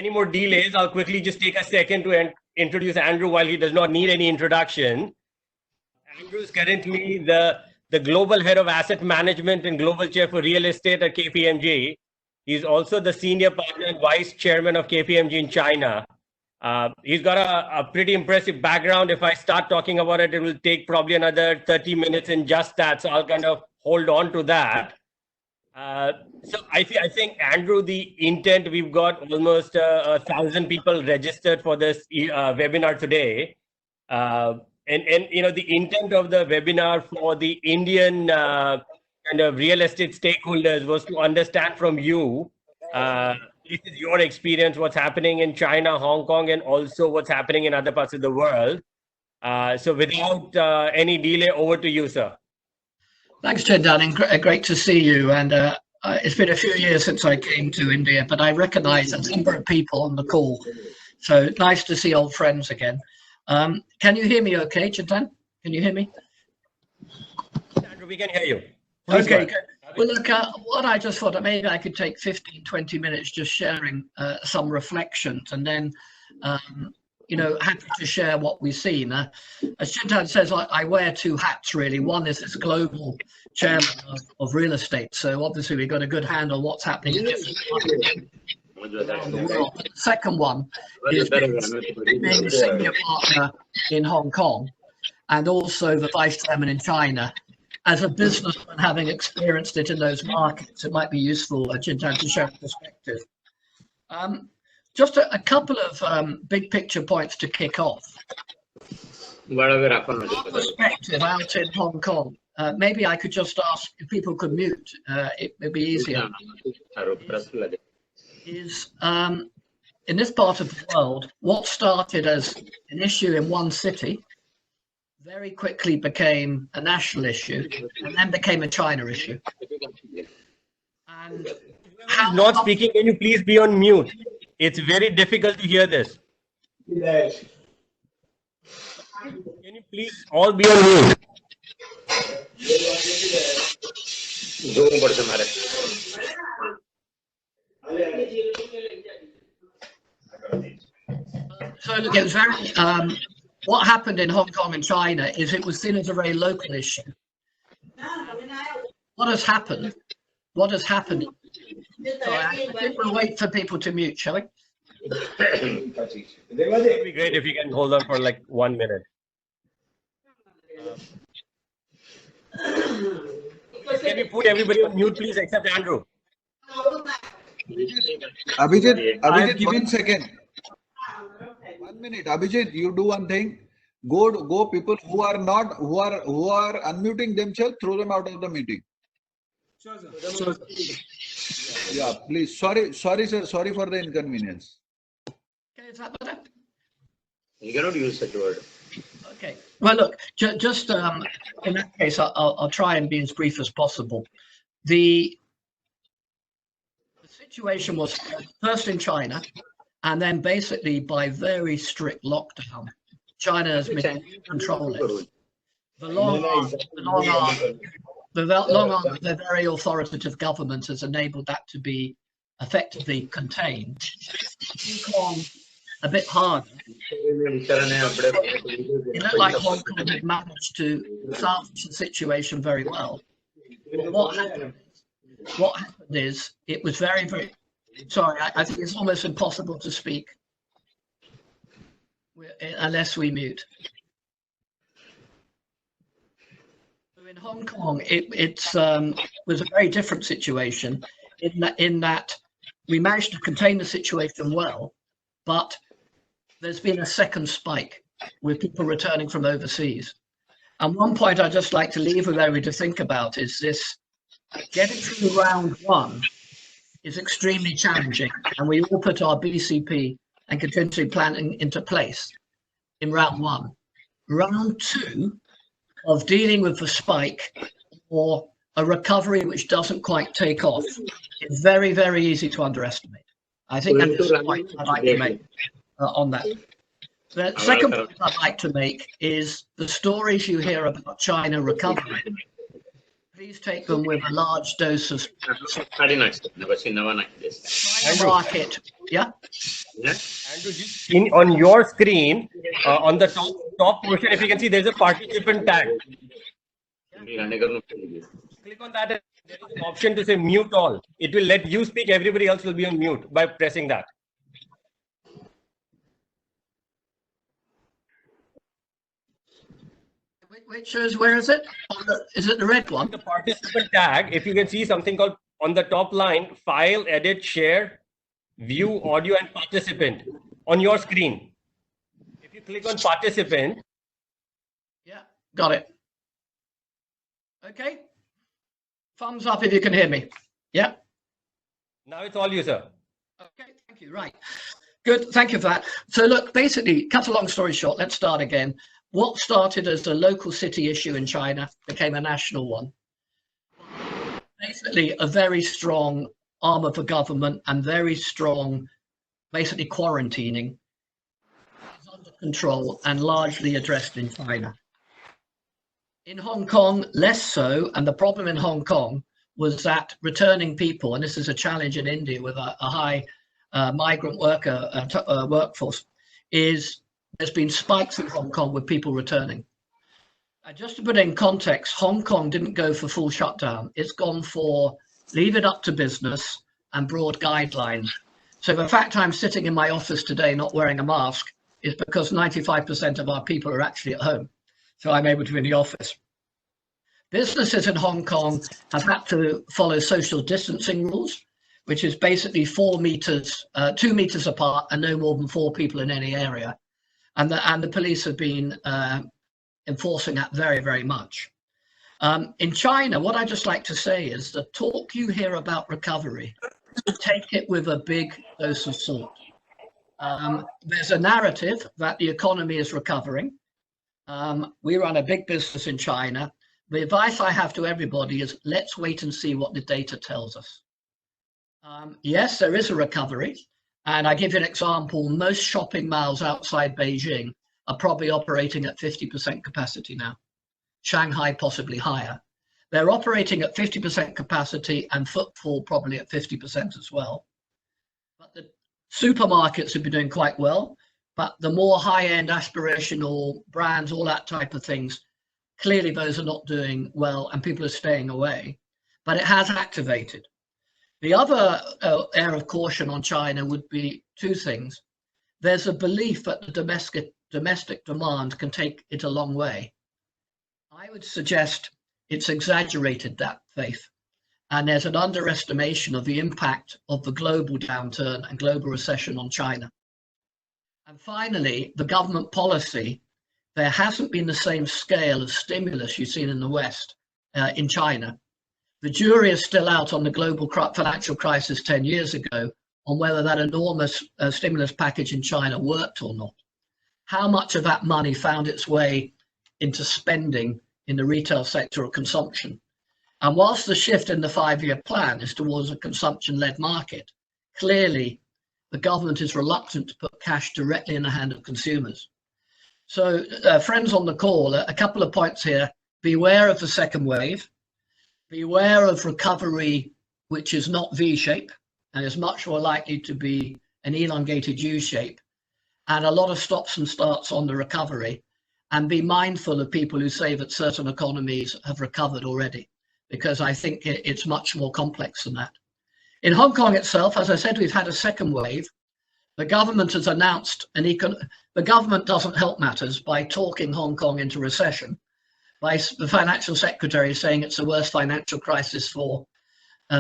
any more delays, I'll quickly just take a second to introduce Andrew while he does not need any introduction. Andrew is currently the global head of asset management and global chair for real estate at KPMG. He's also the senior partner and vice chairman of KPMG in China. He's got a pretty impressive background. If I start talking about it, it will take probably another 30 minutes in just that. So I'll kind of hold on to that. So I think, Andrew, the intent, we've got almost 1,000 people registered for this webinar today. And you know, the intent of the webinar for the Indian kind of real estate stakeholders was to understand from you, this is your experience, what's happening in China, Hong Kong, and also what's happening in other parts of the world. So without any delay, over to you, sir. Thanks, Chintan, and great to see you. And it's been a few years since I came to India, but I recognize a number of people on the call. So nice to see old friends again. Can you hear me okay, Chintan? Can you hear me? Andrew, we can hear you. Please okay, good. Well, look, what I just thought that maybe I could take 15, 20 minutes just sharing some reflections, and then, you know, happy to share what we've seen. As Chintan says, I wear two hats, really. One is this global chairman of real estate. So obviously we've got a good handle on what's happening in different markets around the world. But the second one is being the senior partner in Hong Kong and also the vice chairman in China. As a businessman, having experienced it in those markets, it might be useful, Chintan, to share a perspective. Just a couple of big picture points to kick off. Our perspective out in Hong Kong, maybe I could just ask if people could mute, it would be easier. Is in this part of the world, what started as an issue in one city very quickly became a national issue and then became a China issue. And not speaking, can you please be on mute? It's very difficult to hear this. Yes. Can you please all be on mute? So look, it was very, what happened in Hong Kong and China is it was seen as a very local issue. What has happened? What has happened? So I think we'll wait for people to mute, shall we? It would be great if you can hold on for like 1 minute. Can you put everybody on mute, please, except Andrew? Abhijit, give me a second. 1 minute, Abhijit, you do one thing. Go people who are unmuting themselves, throw them out of the meeting. Sure, sir. Yeah, please. Sorry, sir. Sorry for the inconvenience. Okay, is that better? You cannot use such word. Okay. Well, look, just in that case, I'll try and be as brief as possible. The situation was first in China, and then basically by very strict lockdown, China has been able to control it. The long arm of the very authoritative government has enabled that to be effectively contained. Hong Kong, a bit harder. It looked like Hong Kong had managed to salvage the situation very well. What happened is it was very, very, sorry, I think it's almost impossible to speak unless we mute. In Hong Kong, it was a very different situation in that we managed to contain the situation well, but there's been a second spike with people returning from overseas. And one point I'd just like to leave with everybody to think about is this: getting through round one is extremely challenging, and we all put our BCP and contingency planning into place in round one. Round two, of dealing with the spike or a recovery which doesn't quite take off, is very, very easy to underestimate. I think that's the point I'd like to make on that. The second point I'd like to make is the stories you hear about China recovering please take them with a large dose of market. Yeah. Andrew, on your screen, on the top portion, if you can see, there's a participant tag. Click on that. And there is an option to say mute all. It will let you speak. Everybody else will be on mute by pressing that. Which is, where is it? Is it the red one? The participant tag, if you can see something called on the top line, file, edit, share, view, audio, and participant on your screen. If you click on participant. Yeah, got it. Okay. Thumbs up if you can hear me. Yeah. Now it's all you, sir. Okay, thank you. Right. Good. Thank you for that. So look, basically, cut a long story short, let's start again. What started as a local city issue in China became a national one. Basically, a very strong arm of the government and very strong, basically quarantining is under control and largely addressed in China. In Hong Kong, less so. And the problem in Hong Kong was that returning people, and this is a challenge in India with a high migrant worker workforce, is there's been spikes in Hong Kong with people returning. Just to put it in context, Hong Kong didn't go for full shutdown. It's gone for leave it up to business and broad guidelines. So the fact I'm sitting in my office today not wearing a mask is because 95% of our people are actually at home. So I'm able to be in the office. Businesses in Hong Kong have had to follow social distancing rules, which is basically 4 meters, 2 meters apart and no more than 4 people in any area. And the police have been enforcing that very, very much. In China, what I just like to say is the talk you hear about recovery, take it with a big dose of salt. There's a narrative that the economy is recovering. We run a big business in China. The advice I have to everybody is let's wait and see what the data tells us. Yes, there is a recovery. And I give you an example, most shopping malls outside Beijing are probably operating at 50% capacity now. Shanghai possibly higher. They're operating at 50% capacity and footfall probably at 50% as well. But the supermarkets have been doing quite well, but the more high-end aspirational brands, all that type of things, clearly those are not doing well and people are staying away, but it has activated. The other air of caution on China would be 2 things. There's a belief that the domestic demand can take it a long way. I would suggest it's exaggerated, that faith. And there's an underestimation of the impact of the global downturn and global recession on China. And finally, the government policy, there hasn't been the same scale of stimulus you've seen in the West in China. The jury is still out on the global financial crisis 10 years ago on whether that enormous stimulus package in China worked or not. How much of that money found its way into spending in the retail sector or consumption? And whilst the shift in the 5-year plan is towards a consumption-led market, clearly the government is reluctant to put cash directly in the hand of consumers. So friends on the call, a couple of points here. Beware of the second wave. Beware of recovery, which is not V-shape and is much more likely to be an elongated U-shape, and a lot of stops and starts on the recovery. And be mindful of people who say that certain economies have recovered already, because I think it's much more complex than that. In Hong Kong itself, as I said, we've had a second wave. The government has announced the government doesn't help matters by talking Hong Kong into recession, by the financial secretary saying it's the worst financial crisis for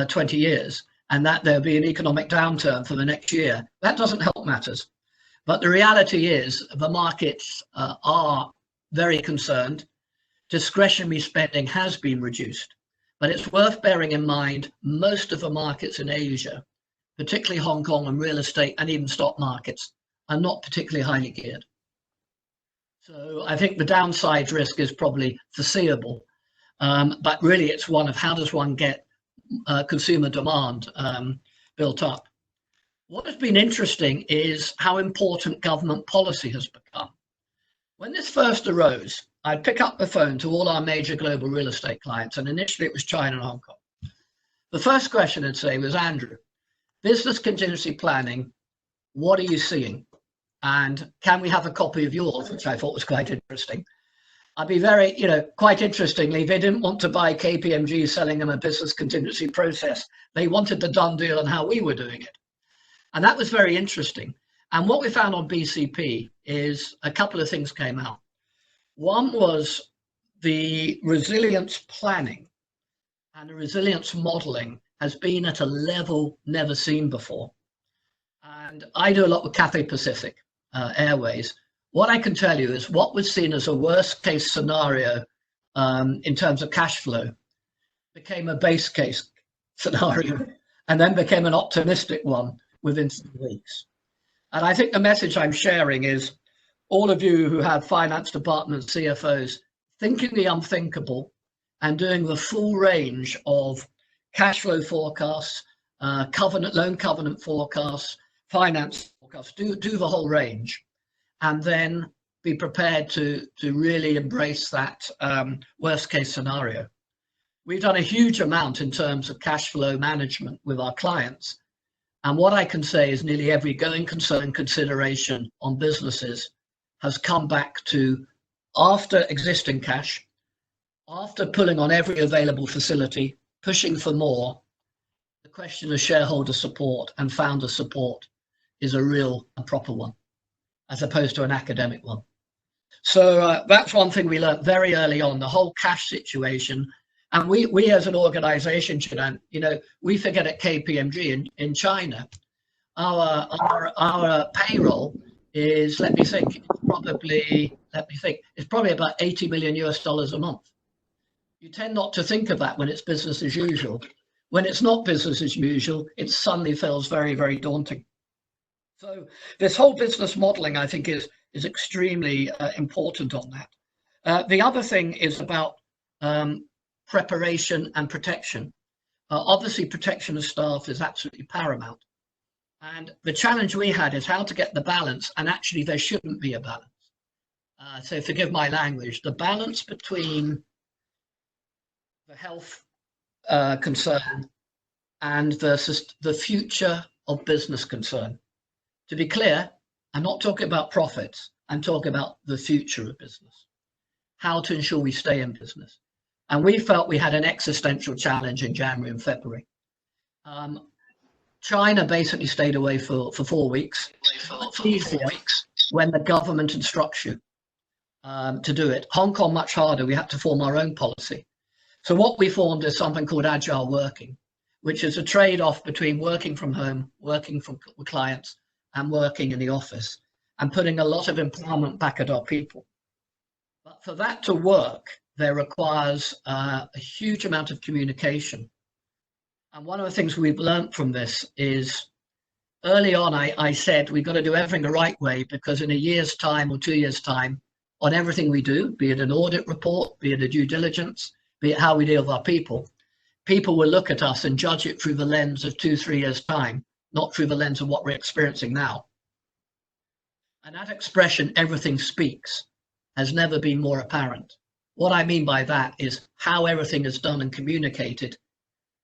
20 years and that there'll be an economic downturn for the next year. That doesn't help matters. But the reality is the markets are very concerned. Discretionary spending has been reduced, but it's worth bearing in mind most of the markets in Asia, particularly Hong Kong and real estate and even stock markets, are not particularly highly geared. So I think the downside risk is probably foreseeable, but really it's one of how does one get consumer demand built up. What has been interesting is how important government policy has become. When this first arose, I'd pick up the phone to all our major global real estate clients, and initially it was China and Hong Kong. The first question I'd say was, Andrew, business contingency planning, what are you seeing? And can we have a copy of yours, which I thought was quite interesting. I'd be very, quite interestingly, they didn't want to buy KPMG selling them a business contingency process. They wanted the done deal on how we were doing it. And that was very interesting. And what we found on BCP is a couple of things came out. One was the resilience planning and the resilience modeling has been at a level never seen before. And I do a lot with Cathay Pacific Airways. What I can tell you is what was seen as a worst case scenario in terms of cash flow became a base case scenario and then became an optimistic one within 3 weeks. And I think the message I'm sharing is all of you who have finance departments, CFOs, thinking the unthinkable and doing the full range of cash flow forecasts, loan covenant forecasts, finance forecasts, do the whole range, and then be prepared to really embrace that worst case scenario. We've done a huge amount in terms of cash flow management with our clients. And what I can say is nearly every going concern consideration on businesses has come back to, after existing cash, after pulling on every available facility, pushing for more, the question of shareholder support and founder support is a real and proper one, as opposed to an academic one. So that's one thing we learned very early on, the whole cash situation. And we as an organization, we forget at KPMG in China, our payroll is, it's probably about $80 million a month. You tend not to think of that when it's business as usual. When it's not business as usual, it suddenly feels very, very daunting. So this whole business modeling, I think, is extremely important on that. The other thing is about preparation and protection. Obviously, protection of staff is absolutely paramount. And the challenge we had is how to get the balance, and actually there shouldn't be a balance. So forgive my language, the balance between the health concern and versus the future of business concern. To be clear, I'm not talking about profits, I'm talking about the future of business, how to ensure we stay in business. And we felt we had an existential challenge in January and February. China basically stayed away for 4 weeks. It's easier when the government instructs you to do it. Hong Kong, much harder. We had to form our own policy. So what we formed is something called Agile Working, which is a trade-off between working from home, working from clients, and working in the office, and putting a lot of empowerment back at our people. But for that to work, there requires a huge amount of communication. And one of the things we've learned from this is early on, I said, we've got to do everything the right way, because in a year's time or 2 years' time, on everything we do, be it an audit report, be it a due diligence, be it how we deal with our people will look at us and judge it through the lens of 2-3 years' time, not through the lens of what we're experiencing now. And that expression, everything speaks, has never been more apparent. What I mean by that is how everything is done and communicated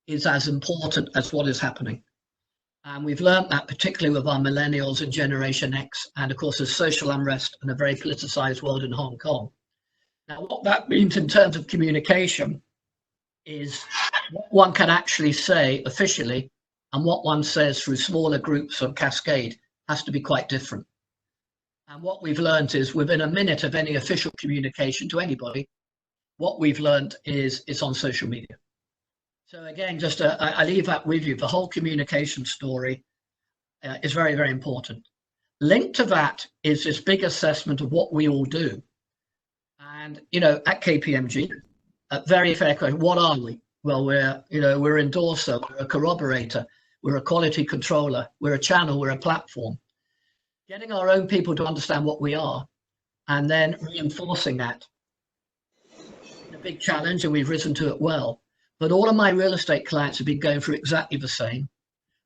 is as important as what is happening. And we've learned that particularly with our millennials and Generation X, and of course, there's social unrest and a very politicized world in Hong Kong. Now, what that means in terms of communication is what one can actually say officially and what one says through smaller groups or cascade has to be quite different. And what we've learned is within a minute of any official communication to anybody, what we've learned is it's on social media. So again, just I leave that with you. The whole communication story is very, very important. Linked to that is this big assessment of what we all do. And, at KPMG, a very fair question, what are we? Well, we're endorser, we're a corroborator, we're a quality controller, we're a channel, we're a platform. Getting our own people to understand what we are and then reinforcing that. A big challenge, and we've risen to it well. But all of my real estate clients have been going through exactly the same.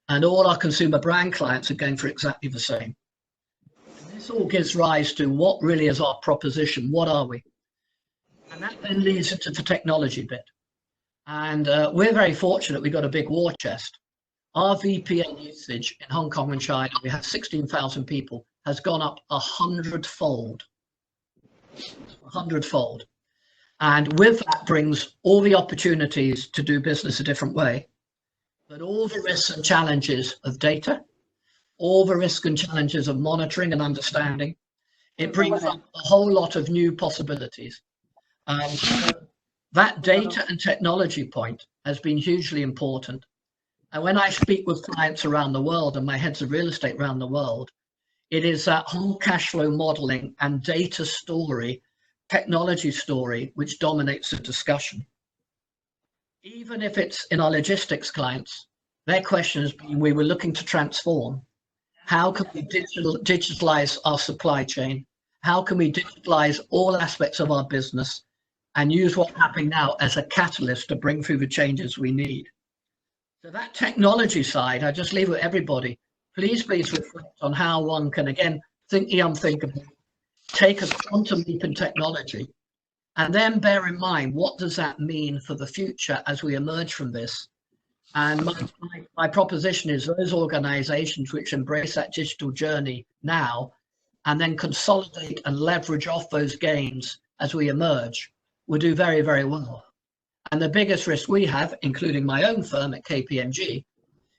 And all our consumer brand clients are going through exactly the same. And this all gives rise to what really is our proposition. What are we? And that then leads into the technology bit. And we're very fortunate we got a big war chest. Our VPN usage in Hong Kong and China, we have 16,000 people, has gone up 100-fold. 100-fold. And with that brings all the opportunities to do business a different way, but all the risks and challenges of data, all the risks and challenges of monitoring and understanding. It brings up a whole lot of new possibilities. That data and technology point has been hugely important. And when I speak with clients around the world and my heads of real estate around the world, it is that whole cash flow modeling and data story, technology story, which dominates the discussion. Even if it's in our logistics clients, their question has been, we were looking to transform. How can we digitalize our supply chain? How can we digitalize all aspects of our business and use what's happening now as a catalyst to bring through the changes we need? So that technology side, I just leave it with everybody. Please reflect on how one can, again, think the unthinkable, take a quantum leap in technology, and then bear in mind, what does that mean for the future as we emerge from this? And my proposition is those organizations which embrace that digital journey now and then consolidate and leverage off those gains as we emerge will do very, very well. And the biggest risk we have, including my own firm at KPMG,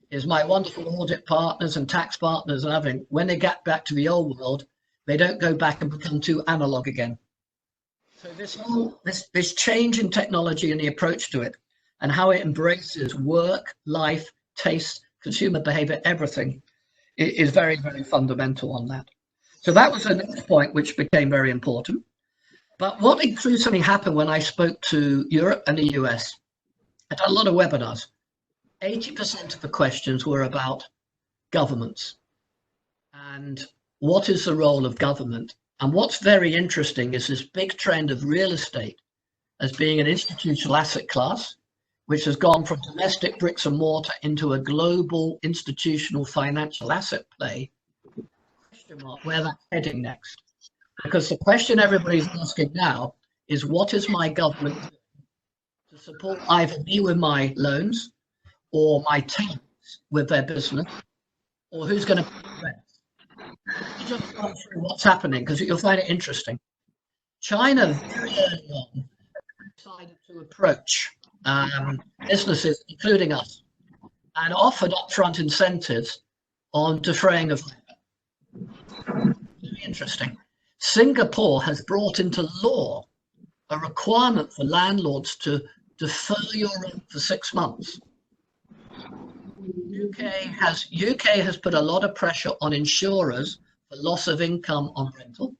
is my wonderful audit partners and tax partners and everything, when they get back to the old world, they don't go back and become too analog again. So this change in technology and the approach to it and how it embraces work, life, taste, consumer behavior, everything is very, very fundamental on that. So that was the next point, which became very important. But what increasingly happened when I spoke to Europe and the US, I did a lot of webinars. 80% of the questions were about governments and what is the role of government. And what's very interesting is this big trend of real estate as being an institutional asset class, which has gone from domestic bricks and mortar into a global institutional financial asset play. Question mark, where that's heading next? Because the question everybody's asking now is, what is my government doing to support either me with my loans or my tenants with their business, or who's going to pay the rent? Let me just run through what's happening because you'll find it interesting. China very early on decided to approach businesses, including us, and offered upfront incentives on defraying of rent. Very interesting. Singapore has brought into law a requirement for landlords to defer your rent for 6 months. UK has put a lot of pressure on insurers for loss of income on rental.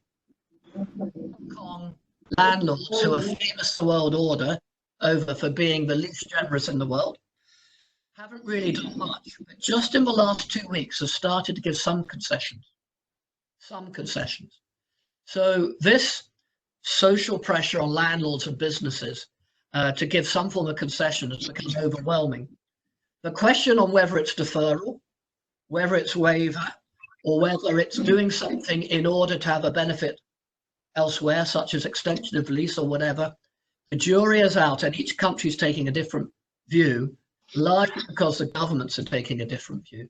Hong Kong landlords, who are famous the world order over for being the least generous in the world, haven't really done much, but just in the last 2 weeks have started to give some concessions. So this social pressure on landlords and businesses to give some form of concession has become overwhelming. The question on whether it's deferral, whether it's waiver, or whether it's doing something in order to have a benefit elsewhere, such as extension of lease or whatever, the jury is out and each country is taking a different view, largely because the governments are taking a different view.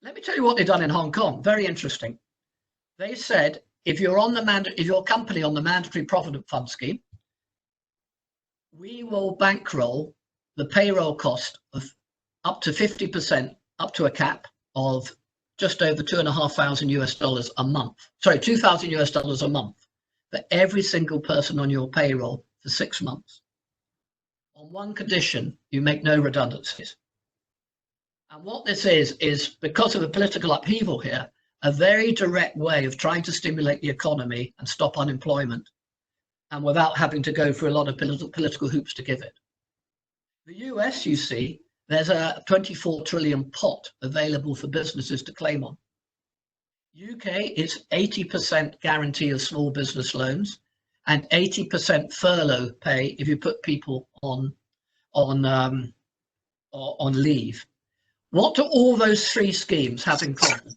Let me tell you what they've done in Hong Kong. Very interesting. They said, if you're your company on the mandatory provident fund scheme, we will bankroll the payroll cost of up to 50%, up to a cap of just over $2,500 a month. Sorry, $2,000 a month for every single person on your payroll for 6 months. On one condition, you make no redundancies. And what this is because of the political upheaval here, a very direct way of trying to stimulate the economy and stop unemployment, and without having to go through a lot of political hoops to give it. The US, you see, there's a 24 trillion pot available for businesses to claim on. UK is 80% guarantee of small business loans and 80% furlough pay if you put people on leave. What do all those three schemes have in common?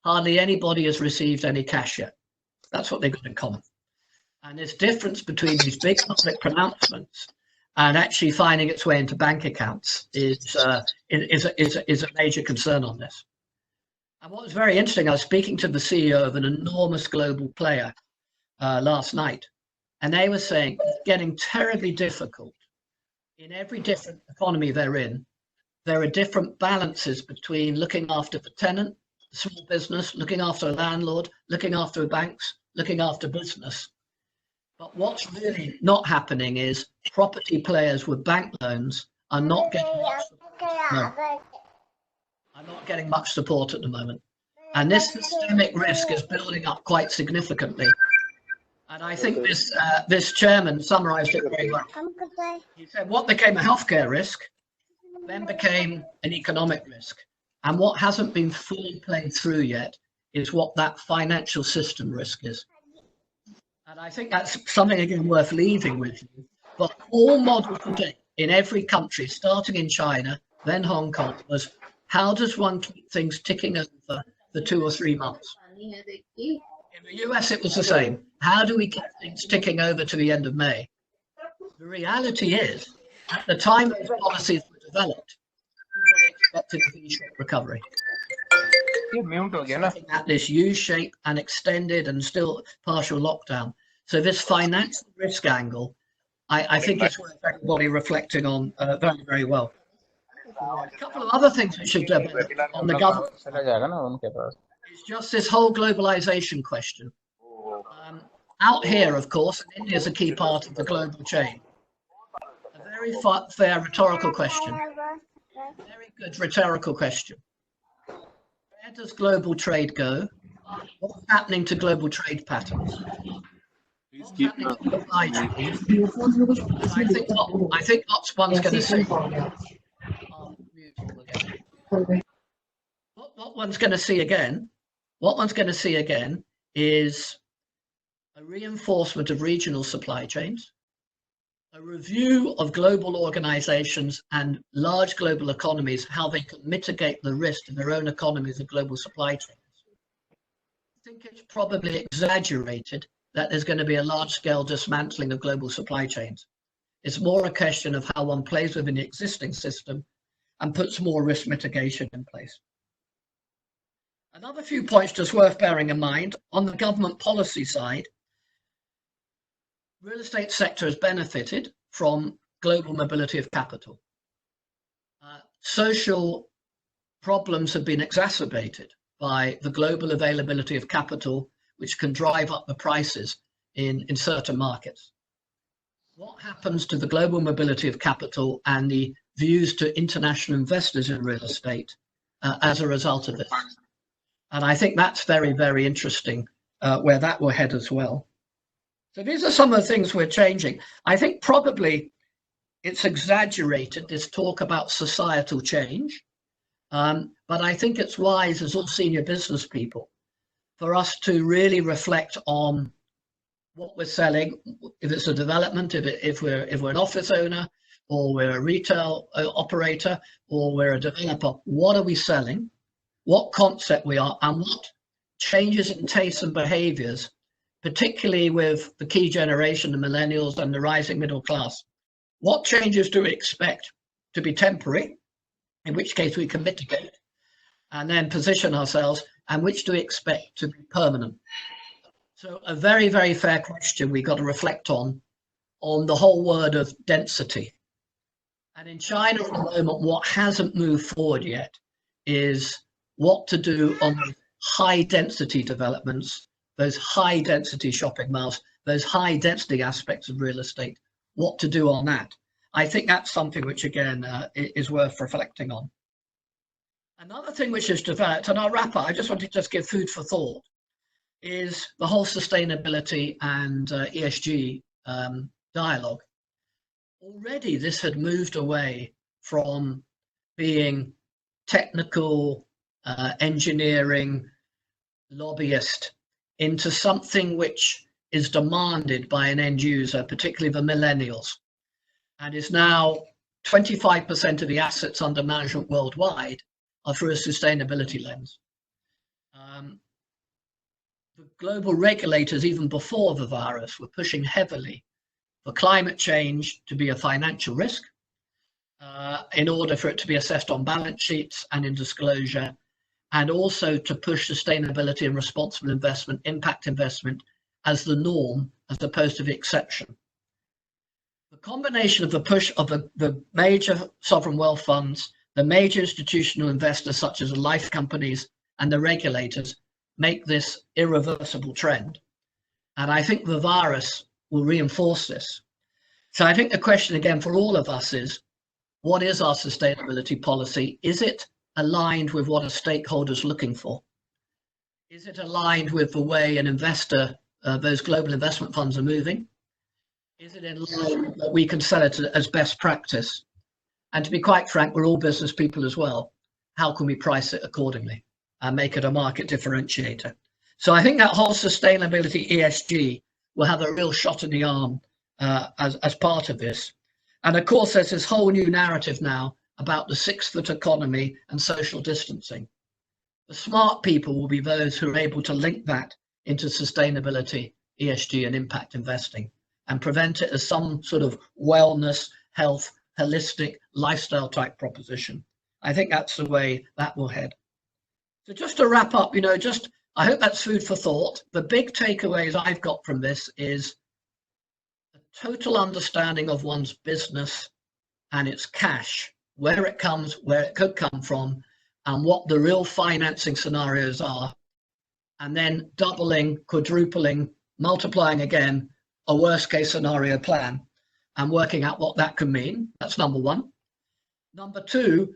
Hardly anybody has received any cash yet. That's what they've got in common. And this difference between these big public pronouncements and actually finding its way into bank accounts is a major concern on this. And what was very interesting, I was speaking to the CEO of an enormous global player last night, and they were saying it's getting terribly difficult. In every different economy they're in, there are different balances between looking after the tenant, the small business, looking after a landlord, looking after banks, looking after business. But what's really not happening is property players with bank loans are not getting much support. Are not getting much support at the moment. And this systemic risk is building up quite significantly. And I think this chairman summarized it very well. He said what became a healthcare risk then became an economic risk. And what hasn't been fully played through yet is what that financial system risk is. And I think that's something, again, worth leaving with you. But all model today in every country, starting in China, then Hong Kong, was how does one keep things ticking over for 2 or 3 months? In the US, it was the same. How do we keep things ticking over to the end of May? The reality is, at the time those policies were developed, everybody expected a V-shaped recovery. At this U-shape and extended and still partial lockdown. So this financial risk angle, I think it's worth everybody reflecting on very, very well. A couple of other things we should develop on the government is just this whole globalization question. Out here, of course, and India is a key part of the global chain. A very fair rhetorical question. Very good rhetorical question. Where does global trade go? What's happening to global trade patterns? What's happening to supply chains? I think lots one's going to see. What one's going to see again? What one's going to see again is a reinforcement of regional supply chains, a review of global organizations and large global economies, how they can mitigate the risk in their own economies of global supply chains. I think it's probably exaggerated that there's going to be a large-scale dismantling of global supply chains. It's more a question of how one plays within the existing system and puts more risk mitigation in place. Another few points just worth bearing in mind. On the government policy side, real estate sector has benefited from global mobility of capital. Social problems have been exacerbated by the global availability of capital, which can drive up the prices in certain markets. What happens to the global mobility of capital and the views to international investors in real estate as a result of this? And I think that's very, very interesting where that will head as well. So these are some of the things we're changing. I think probably it's exaggerated, this talk about societal change. But I think it's wise as all senior business people for us to really reflect on what we're selling, if it's a development, if we're an office owner, or we're a retail operator, or we're a developer. What are we selling? What concept we are, and what changes in tastes and behaviors, particularly with the key generation, the millennials and the rising middle class. What changes do we expect to be temporary, in which case we can mitigate, and then position ourselves, and which do we expect to be permanent? So a very, very fair question we've got to reflect on the whole word of density. And in China at the moment, what hasn't moved forward yet is what to do on the high density developments, those high density shopping malls, those high density aspects of real estate, what to do on that. I think that's something which, again, is worth reflecting on. Another thing which has developed, and I'll wrap up, I just want to just give food for thought, is the whole sustainability and ESG dialogue. Already this had moved away from being technical, engineering, lobbyist, into something which is demanded by an end user, particularly the millennials, and is now 25% of the assets under management worldwide are through a sustainability lens. The global regulators, even before the virus, were pushing heavily for climate change to be a financial risk in order for it to be assessed on balance sheets and in disclosure, and also to push sustainability and responsible investment, impact investment, as the norm as opposed to the exception. The combination of the push of the major sovereign wealth funds, the major institutional investors such as the life companies and the regulators make this irreversible trend. And I think the virus will reinforce this. So I think the question again for all of us is, what is our sustainability policy? Is it aligned with what a stakeholder is looking for? Is it aligned with the way an investor, those global investment funds are moving? Is it in line that we can sell it as best practice? And to be quite frank, we're all business people as well. How can we price it accordingly and make it a market differentiator? So I think that whole sustainability ESG will have a real shot in the arm as part of this. And of course, there's this whole new narrative now about the 6-foot economy and social distancing. The smart people will be those who are able to link that into sustainability, ESG, and impact investing, and prevent it as some sort of wellness, health, holistic lifestyle type proposition. I think that's the way that will head. So just to wrap up, I hope that's food for thought. The big takeaways I've got from this is a total understanding of one's business and its cash, where it comes, where it could come from, and what the real financing scenarios are, and then doubling, quadrupling, multiplying again a worst case scenario plan and working out what that could mean. That's number one. Number two,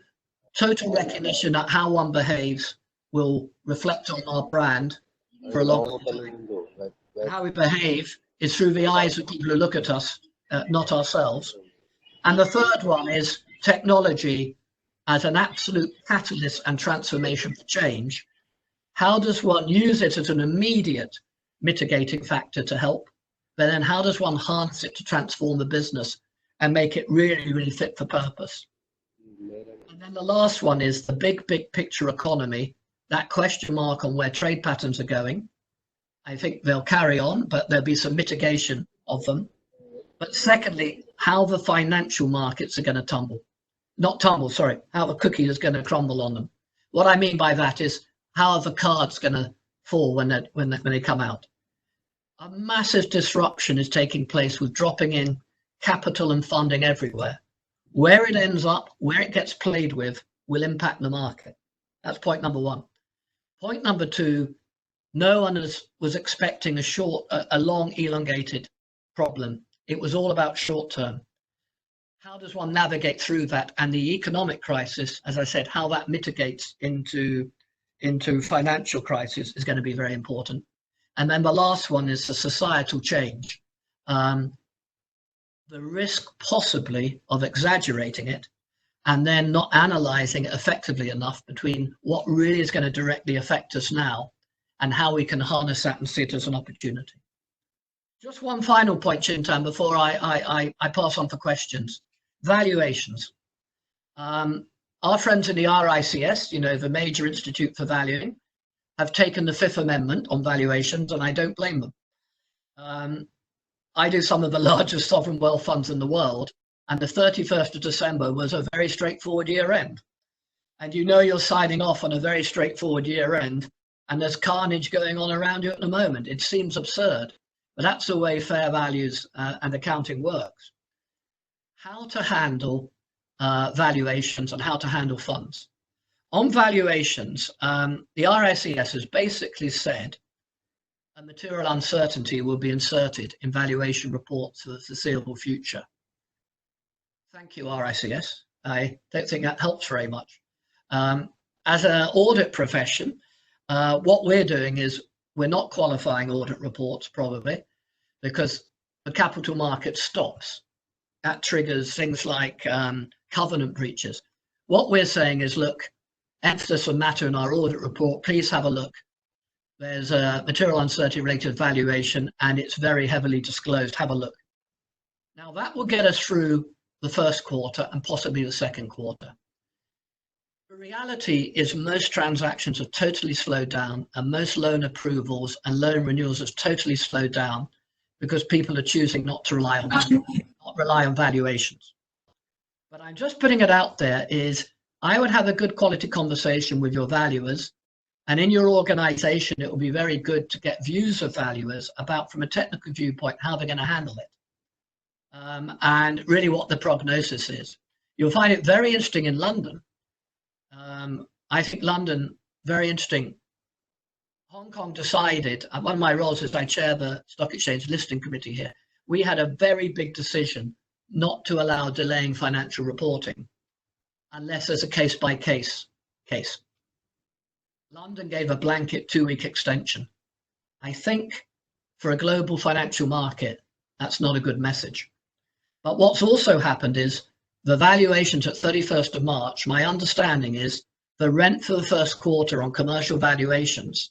total recognition that how one behaves will reflect on our brand for a long time. How we behave is through the eyes of people who look at us, not ourselves. And the third one is technology as an absolute catalyst and transformation for change. How does one use it as an immediate mitigating factor to help? But then how does one harness it to transform the business and make it really, really fit for purpose? And then the last one is the big picture economy, that question mark on where trade patterns are going. I think they'll carry on, but there'll be some mitigation of them. But secondly, how the financial markets are going to how the cookie is going to crumble on them. What I mean by that is how are the cards going to fall when they come out? A massive disruption is taking place with dropping in capital and funding everywhere. Where it ends up, where it gets played with, will impact the market. That's point number one. Point number two, no one was expecting a long, elongated problem. It was all about short term. How does one navigate through that? And the economic crisis, as I said, how that mitigates into financial crisis is going to be very important. And then the last one is the societal change. The risk possibly of exaggerating it and then not analyzing it effectively enough between what really is going to directly affect us now and how we can harness that and see it as an opportunity. Just one final point, Chintan, before I pass on for questions. Valuations. Our friends in the RICS, the major institute for valuing, have taken the Fifth Amendment on valuations, and I don't blame them. I do some of the largest sovereign wealth funds in the world, and the 31st of December was a very straightforward year end. And you're signing off on a very straightforward year end, and there's carnage going on around you at the moment. It seems absurd, but that's the way fair values and accounting works. How to handle valuations and how to handle funds. On valuations, the RICS has basically said a material uncertainty will be inserted in valuation reports for the foreseeable future. Thank you, RICS. I don't think that helps very much. As an audit profession, what we're doing is we're not qualifying audit reports probably because the capital market stops. That triggers things like covenant breaches. What we're saying is, look, emphasis on matter in our audit report, please have a look. There's a material uncertainty related valuation and it's very heavily disclosed. Have a look. Now that will get us through the first quarter and possibly the second quarter. The reality is most transactions have totally slowed down, and most loan approvals and loan renewals have totally slowed down because people are choosing not to rely on valuations. But I'm just putting it out there is I would have a good quality conversation with your valuers, and in your organization, it will be very good to get views of valuers about, from a technical viewpoint, how they're going to handle it, and really what the prognosis is. You'll find it very interesting in London. I think London, very interesting. Hong Kong decided, one of my roles is I chair the Stock Exchange Listing Committee here. We had a very big decision not to allow delaying financial reporting unless there's a case-by-case case. London gave a blanket 2-week extension. I think for a global financial market, that's not a good message. But what's also happened is the valuations at 31st of March, my understanding is the rent for the first quarter on commercial valuations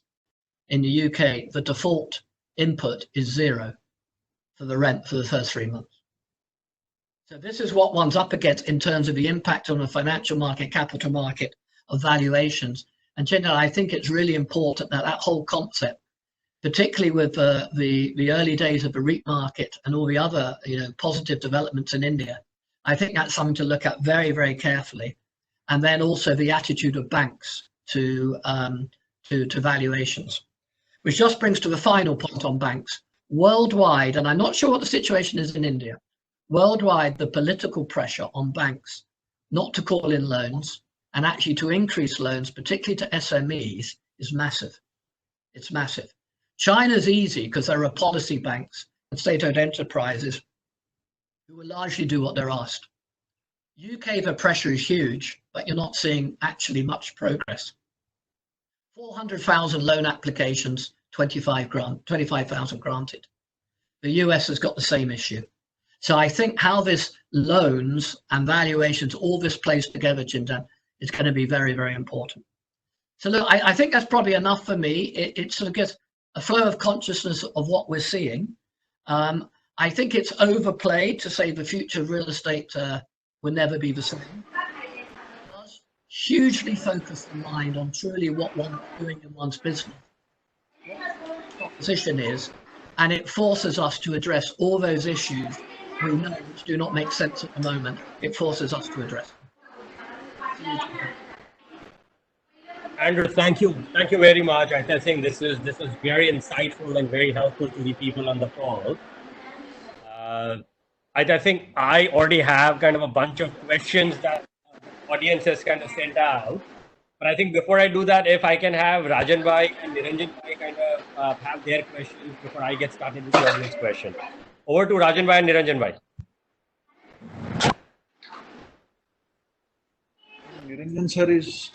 in the UK, the default input is 0 for the rent for the first 3 months. So this is what one's up against in terms of the impact on the financial market, capital market of valuations. And Chintan, I think it's really important that that whole concept, particularly with the early days of the REIT market and all the other positive developments in India, I think that's something to look at very, very carefully. And then also the attitude of banks to valuations, which just brings to the final point on banks. Worldwide, and I'm not sure what the situation is in India, worldwide, the political pressure on banks not to call in loans and actually to increase loans, particularly to SMEs, is massive. It's massive. China's easy because there are policy banks and state-owned enterprises who will largely do what they're asked. UK, the pressure is huge, but you're not seeing actually much progress. 400,000 loan applications, 25,000 granted. The US has got the same issue. So I think how this loans and valuations, all this plays together, Chintan, is going to be very, very important. So look, I think that's probably enough for me. It sort of gives a flow of consciousness of what we're seeing. I think it's overplayed to say the future of real estate will never be the same. It does hugely focus the mind on truly what one's doing in one's business, what the proposition is, and it forces us to address all those issues we know which do not make sense at the moment. It forces us to address them. Andrew, thank you very much. I think this was very insightful and very helpful to the people on the call. I think I already have kind of a bunch of questions that the audience has kind of sent out. But I think before I do that, if I can have Rajan Bhai and Niranjan Bhai kind of have their questions before I get started with the audience question. Over to Rajan Bhai and Niranjan Bhai. Niranjan sir is,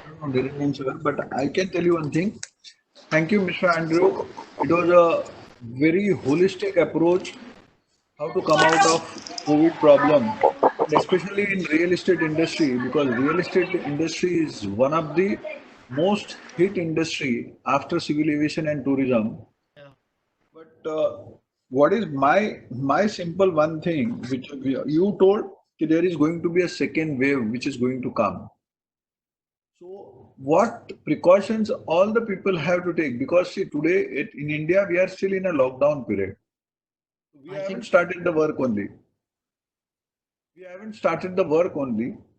I don't know Niranjan sir, but I can tell you one thing. Thank you, Mr. Andrew. It was a very holistic approach how to come out of COVID problem, and especially in real estate industry, because real estate industry is one of the most hit industry after civil aviation and tourism. Yeah. But what is my simple one thing, which you told, there is going to be a second wave which is going to come. So what precautions all the people have to take? Because see, today in India we are still in a lockdown period. We haven't started the work only.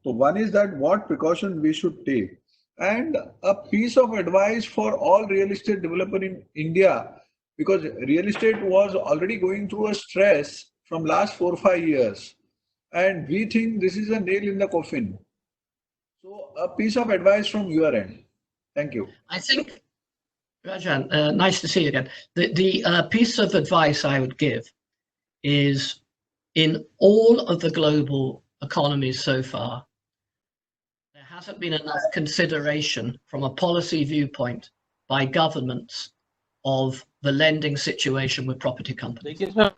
So one is that what precautions we should take. And a piece of advice for all real estate developer in India, because real estate was already going through a stress from last 4 or 5 years. And we think this is a nail in the coffin. So a piece of advice from your end. Thank you. I think, Rajan, nice to see you again. The piece of advice I would give is in all of the global economies so far, there hasn't been enough consideration from a policy viewpoint by governments of the lending situation with property companies. There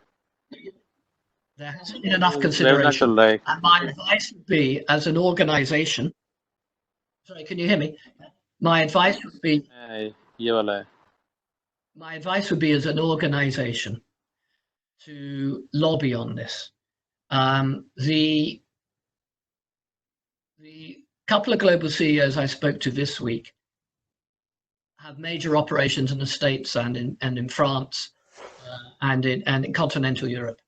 hasn't been enough consideration. And my advice would be, as an organization, sorry, can you hear me? My advice would be, as an organization to lobby on this. The couple of global CEOs I spoke to this week have major operations in the States and in France and in continental Europe.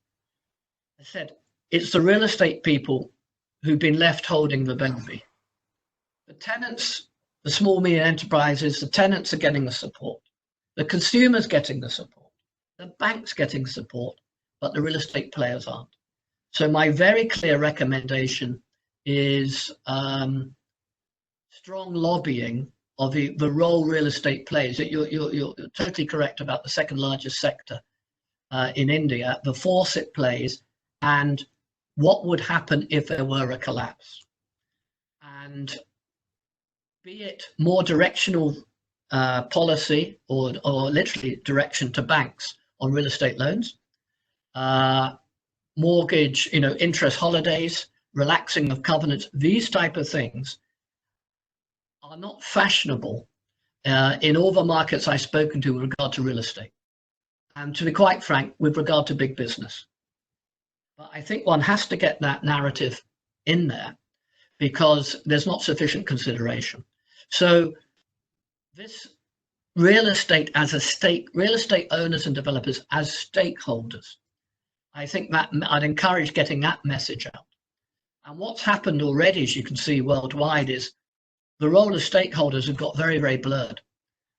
I said, it's the real estate people who've been left holding the baby. The tenants, the small medium enterprises, the tenants are getting the support. The consumers getting the support. The banks getting support, but the real estate players aren't. So my very clear recommendation is strong lobbying of the role real estate plays. You're totally correct about the second largest sector in India, the force it plays, and what would happen if there were a collapse. And be it more directional policy or literally direction to banks on real estate loans, mortgage, interest holidays, relaxing of covenants, these type of things are not fashionable in all the markets I've spoken to with regard to real estate. And to be quite frank, with regard to big business. But I think one has to get that narrative in there because there's not sufficient consideration. So this real estate as a stake, real estate owners and developers as stakeholders, I think that I'd encourage getting that message out. And what's happened already, as you can see worldwide, is the role of stakeholders have got very, very blurred.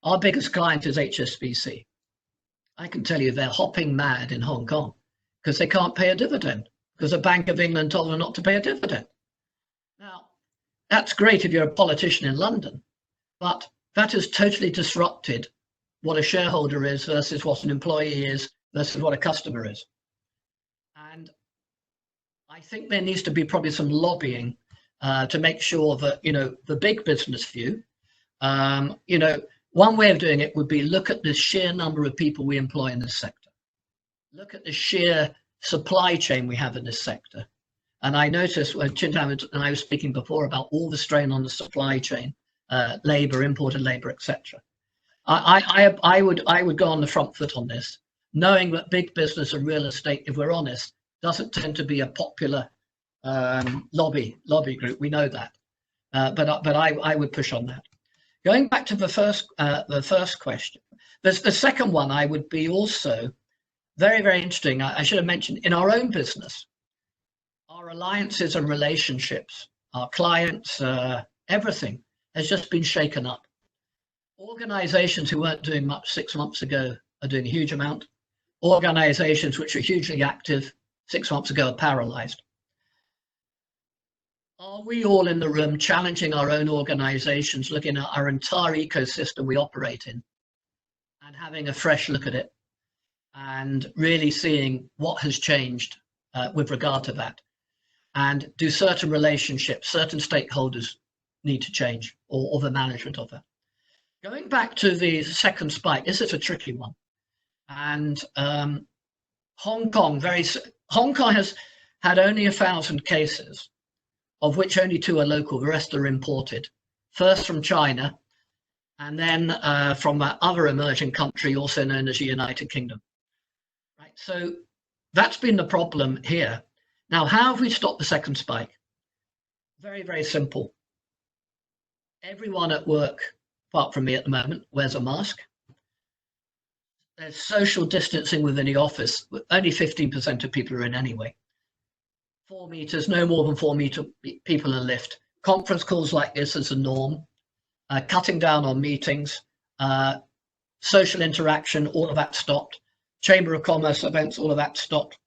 Our biggest client is HSBC. I can tell you they're hopping mad in Hong Kong because they can't pay a dividend because the Bank of England told them not to pay a dividend. Now, that's great if you're a politician in London, but that has totally disrupted what a shareholder is versus what an employee is versus what a customer is. And I think there needs to be probably some lobbying to make sure that, the big business view, one way of doing it would be look at the sheer number of people we employ in this sector. Look at the sheer supply chain we have in this sector. And I noticed when Chintan and I was speaking before about all the strain on the supply chain, labor, imported labor, etc. I would go on the front foot on this, knowing that big business and real estate, if we're honest, doesn't tend to be a popular lobby group. We know that, but I would push on that. Going back to the first question, the second one I would be also very, very interesting. I should have mentioned in our own business, our alliances and relationships, our clients, everything has just been shaken up. Organizations who weren't doing much 6 months ago are doing a huge amount. Organizations which are hugely active 6 months ago are paralyzed. Are we all in the room challenging our own organizations, looking at our entire ecosystem we operate in and having a fresh look at it and really seeing what has changed with regard to that? And do certain relationships, certain stakeholders need to change or the management of that? Going back to the second spike, this is a tricky one. And Hong Kong has had only 1,000 cases, of which only 2 are local, the rest are imported. First from China, and then from that other emerging country, also known as the United Kingdom. Right, so that's been the problem here. Now, how have we stopped the second spike? Very, very simple. Everyone at work, apart from me at the moment, wears a mask. There's social distancing within the office. Only 15% of people are in anyway. 4 meters, no more than 4 meter people in a lift. Conference calls like this is a norm. Cutting down on meetings, social interaction, all of that stopped. Chamber of Commerce events, all of that stopped.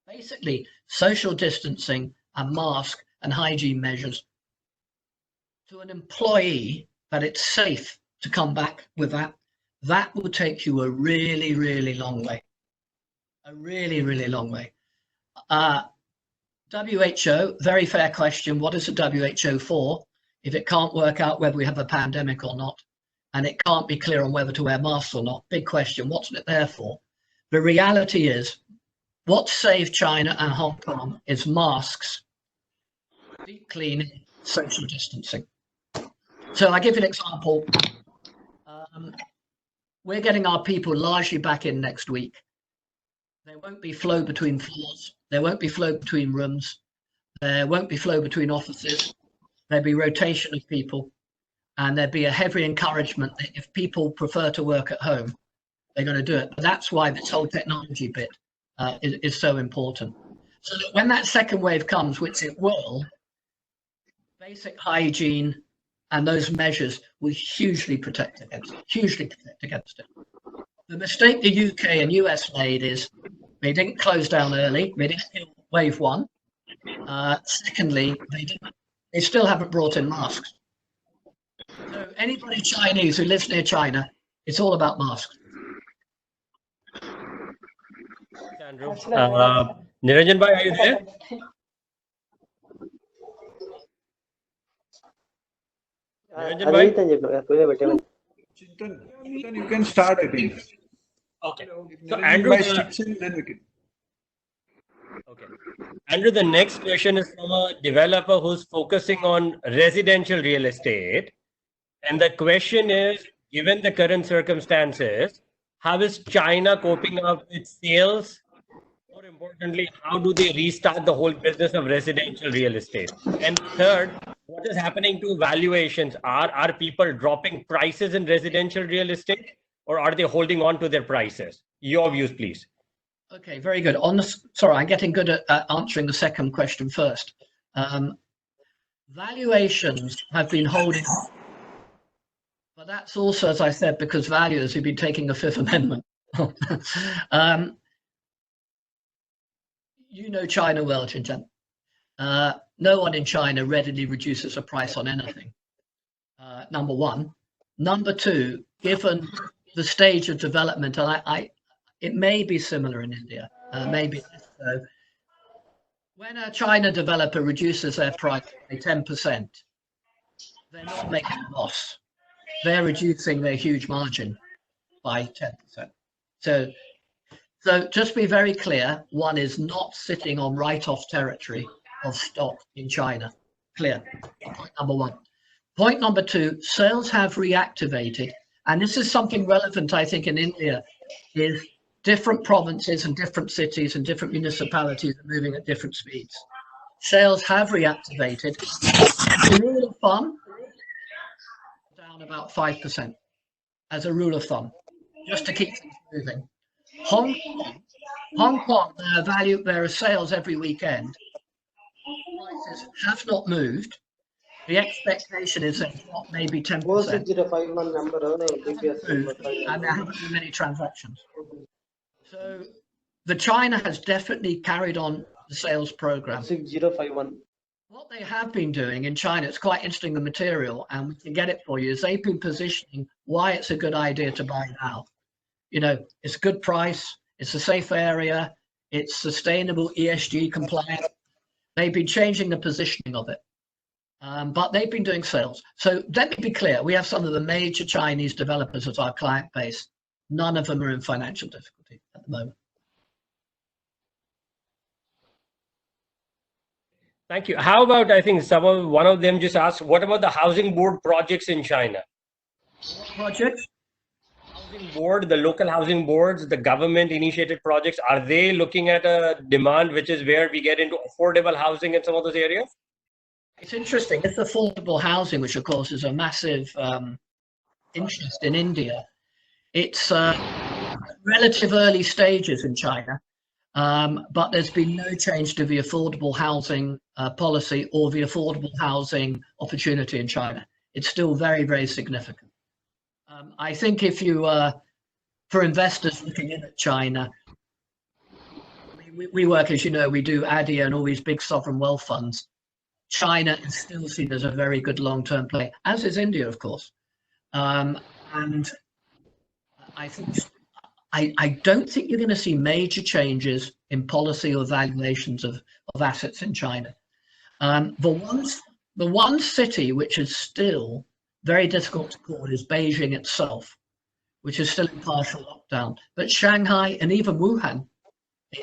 Basically, social distancing and mask and hygiene measures to an employee that it's safe to come back with that will take you a really, really long way. A really, really long way. WHO, very fair question. What is the WHO for? If it can't work out whether we have a pandemic or not, and it can't be clear on whether to wear masks or not, big question, what's it there for? The reality is, what saved China and Hong Kong is masks, deep cleaning, social distancing. So I give you an example. We're getting our people largely back in next week. There won't be flow between floors. There won't be flow between rooms. There won't be flow between offices. there'd be rotation of people, and there'd be a heavy encouragement that if people prefer to work at home, they're going to do it. But that's why this whole technology bit is so important. So that when that second wave comes, which it will, basic hygiene and those measures will hugely protect against it. The mistake the UK and US made is they didn't close down early. They didn't kill wave one. Secondly, they still haven't brought in masks. So anybody Chinese who lives near China, it's all about masks. Andrew. Niranjan bhai, are you there? Niranjan bhai? Chintan, you can start, I think. Okay. If So Niranjan Andrew, bhai steps in, then we can. okay. Andrew, the next question is from a developer who's focusing on residential real estate. And the question is, given the current circumstances, how is China coping up with sales? More importantly, how do they restart the whole business of residential real estate? And third, what is happening to valuations? Are people dropping prices in residential real estate, or are they holding on to their prices? Your views, please. Okay, very good. Sorry, I'm getting good at answering the second question first. Valuations have been holding on, but that's also, as I said, because valuers have been taking the Fifth Amendment. You know China well, Chintan. No one in China readily reduces a price on anything. Number one. Number two, given the stage of development, and it may be similar in India, maybe so. When a China developer reduces their price by 10%, they're not making a loss. They're reducing their huge margin by 10%. So just be very clear, one is not sitting on write-off territory of stock in China. Clear. Point number one. Point number two, sales have reactivated. And this is something relevant, I think, in India, is different provinces and different cities and different municipalities are moving at different speeds. Sales have reactivated. The rule of thumb, down about 5% as a rule of thumb, just to keep things moving. Hong Kong, there are sales every weekend. Prices have not moved. The expectation is that not maybe 10%. 46051 number And there haven't been many transactions. So the China has definitely carried on the sales program. 6051. What they have been doing in China, it's quite interesting, the material, and we can get it for you, is they've been positioning why it's a good idea to buy now. You know, it's a good price, it's a safe area, it's sustainable, ESG compliant. They've been changing the positioning of it, but they've been doing sales. So let me be clear, we have some of the major Chinese developers as our client base. None of them are in financial difficulty at the moment. Thank you. How about, I think one of them just asked, what about the housing board projects in China? What projects? Housing board, the local housing boards, the government initiated projects, are they looking at a demand which is where we get into affordable housing in some of those areas? It's interesting. It's affordable housing, which of course is a massive interest in India. It's relative early stages in China, but there's been no change to the affordable housing policy or the affordable housing opportunity in China. It's still very, very significant. I think if you, for investors looking in at China, we work, as you know, we do ADIA and all these big sovereign wealth funds. China is still seen as a very good long-term play, as is India, of course. And I don't think you're going to see major changes in policy or valuations of assets in China. The one city which is still very difficult to call is Beijing itself, which is still in partial lockdown. But Shanghai and even Wuhan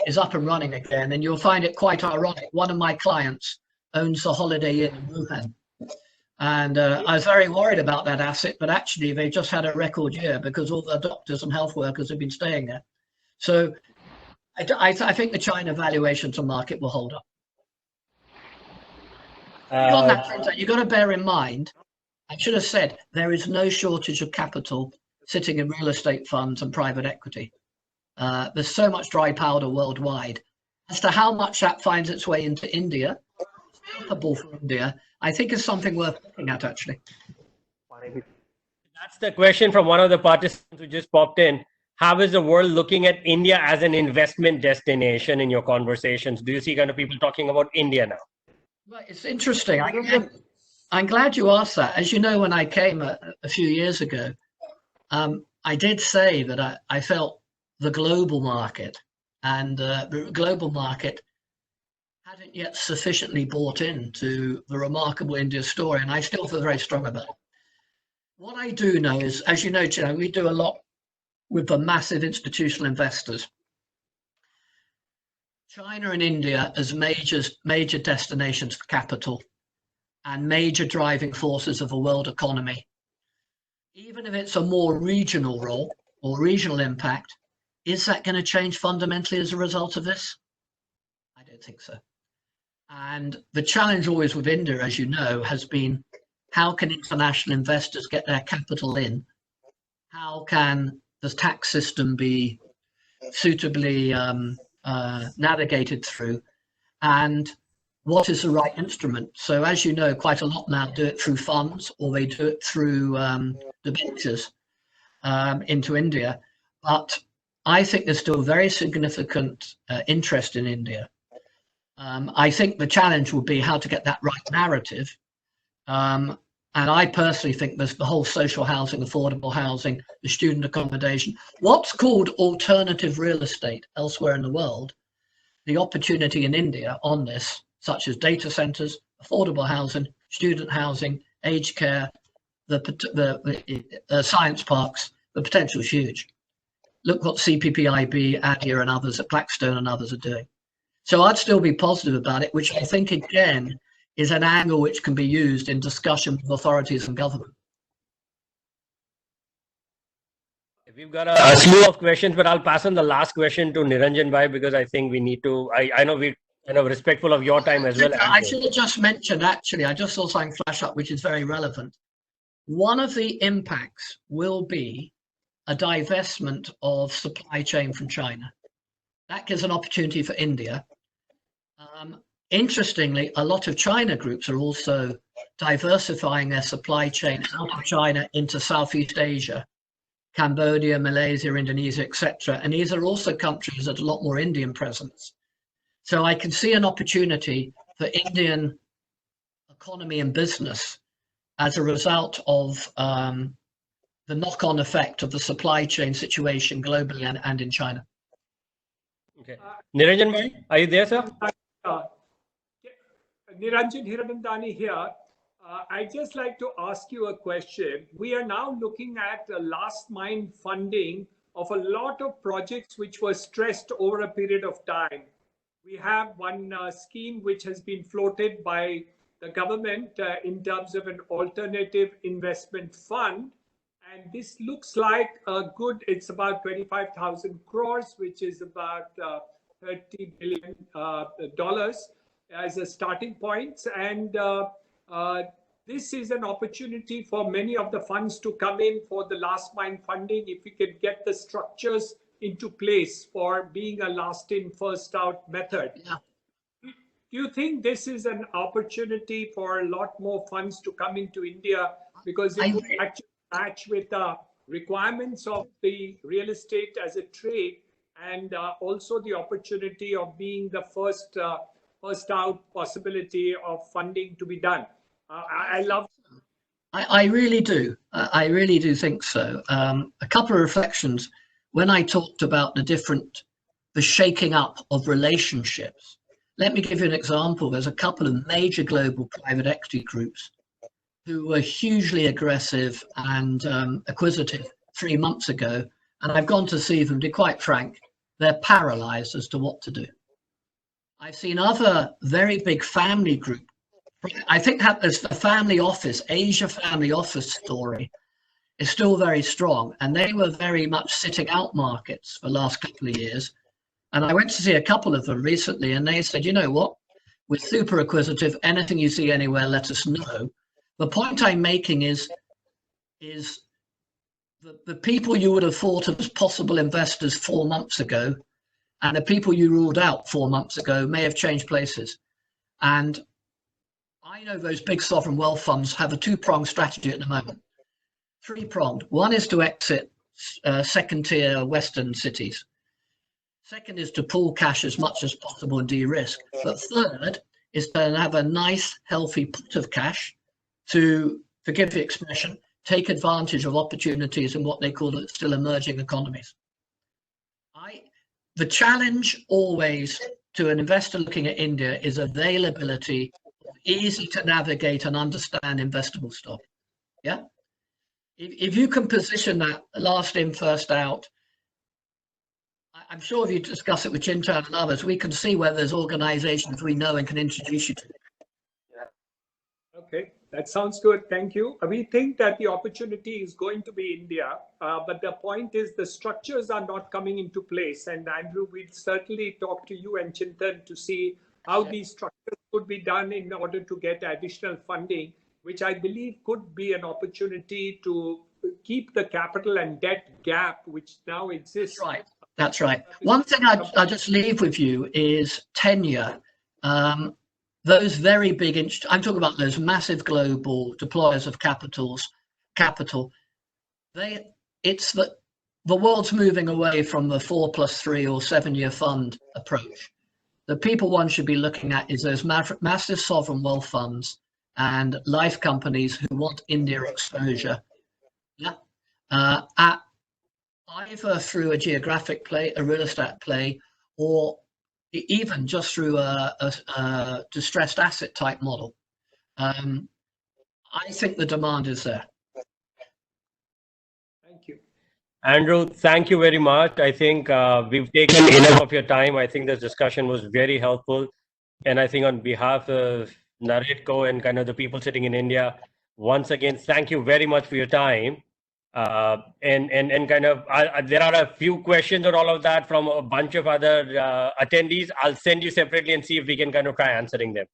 is up and running again, and you'll find it quite ironic. One of my clients owns a Holiday Inn in Wuhan. And I was very worried about that asset, but actually they just had a record year because all the doctors and health workers have been staying there. So I think the China valuations and market will hold up. On that, you've got to bear in mind, I should have said, there is no shortage of capital sitting in real estate funds and private equity. There's so much dry powder worldwide. As to how much that finds its way into India, for India, I think is something worth looking at, actually. That's the question from one of the participants who just popped in. How is the world looking at India as an investment destination in your conversations? Do you see kind of people talking about India now? Well, it's interesting. I'm glad you asked that. As you know, when I came a few years ago, I did say that I felt the global market and the global market hadn't yet sufficiently bought into the remarkable India story, and I still feel very strong about it. What I do know is, as you know, we do a lot with the massive institutional investors. China and India as major destinations for capital and major driving forces of the world economy. Even if it's a more regional role or regional impact, is that going to change fundamentally as a result of this? I don't think so. And the challenge always with India, as you know, has been how can international investors get their capital in? How can the tax system be suitably navigated through? And what is the right instrument? So as you know, quite a lot now do it through funds or they do it through debentures into India. But I think there's still very significant interest in India. I think the challenge will be how to get that right narrative. And I personally think there's the whole social housing, affordable housing, the student accommodation, what's called alternative real estate elsewhere in the world, the opportunity in India on this, such as data centers, affordable housing, student housing, aged care, the science parks, the potential is huge. Look what CPPIB, ADIA and others at Blackstone and others are doing. So I'd still be positive about it, which I think, again, is an angle which can be used in discussion with authorities and government. We've got a slew of questions, but I'll pass on the last question to Niranjan Bhai because I think we need to, I know we're kind of respectful of your time as well. I should have just mentioned, actually, I just saw something flash up, which is very relevant. One of the impacts will be a divestment of supply chain from China. That gives an opportunity for India. Interestingly, a lot of China groups are also diversifying their supply chain out of China into Southeast Asia, Cambodia, Malaysia, Indonesia, etc. And these are also countries that have a lot more Indian presence. So I can see an opportunity for Indian economy and business as a result of the knock-on effect of the supply chain situation globally and in China. Okay. Niranjan Bhai, are you there, sir? Niranjan Hiranandani here. I'd just like to ask you a question. We are now looking at last mile funding of a lot of projects which were stressed over a period of time. We have one scheme which has been floated by the government in terms of an alternative investment fund. And this looks like a good, it's about 25,000 crores, which is about $30 billion as a starting point. And this is an opportunity for many of the funds to come in for the last mile funding if we can get the structures into place for being a last in, first out method. Yeah. Do you think this is an opportunity for a lot more funds to come into India because it would actually match with the requirements of the real estate as a trade and also the opportunity of being the first out possibility of funding to be done? I really do. I really do think so. A couple of reflections. When I talked about the shaking up of relationships, let me give you an example. There's a couple of major global private equity groups who were hugely aggressive and acquisitive 3 months ago. And I've gone to see them, to be quite frank, they're paralyzed as to what to do. I've seen other very big family groups. I think that there's the family office, Asia family office story is still very strong. And they were very much sitting out markets for the last couple of years. And I went to see a couple of them recently and they said, you know what, We're super acquisitive. Anything you see anywhere, let us know. The point I'm making is the people you would have thought of as possible investors 4 months ago and the people you ruled out 4 months ago may have changed places. And I know those big sovereign wealth funds have a two-pronged strategy at the moment. Three-pronged. One is to exit second-tier Western cities. Second is to pool cash as much as possible and de-risk. But third is to have a nice, healthy pot of cash to, forgive the expression, take advantage of opportunities in what they call still emerging economies. The challenge always to an investor looking at India is availability of easy to navigate and understand investable stock. Yeah. If you can position that last in, first out, I'm sure if you discuss it with Chintan and others, we can see where there's organizations we know and can introduce you to. Okay, that sounds good. Thank you. We think that the opportunity is going to be India, but the point is the structures are not coming into place. And Andrew, we'll certainly talk to you and Chintan to see how these structures could be done in order to get additional funding, which I believe could be an opportunity to keep the capital and debt gap, which now exists. That's right. That's right. One thing I just leave with you is tenure. Those very big, I'm talking about those massive global deployers of capital. It's the world's moving away from the 4+3 or 7-year fund approach. The people one should be looking at is those massive sovereign wealth funds and life companies who want India exposure. Yeah. At either through a geographic play, a real estate play, or even just through a distressed asset type model. I think the demand is there. Thank you. Andrew, thank you very much. I think we've taken enough of your time. I think this discussion was very helpful. And I think on behalf of NAREDCO and kind of the people sitting in India, once again, thank you very much for your time. And kind of, there are a few questions on all of that from a bunch of other attendees. I'll send you separately and see if we can kind of try answering them.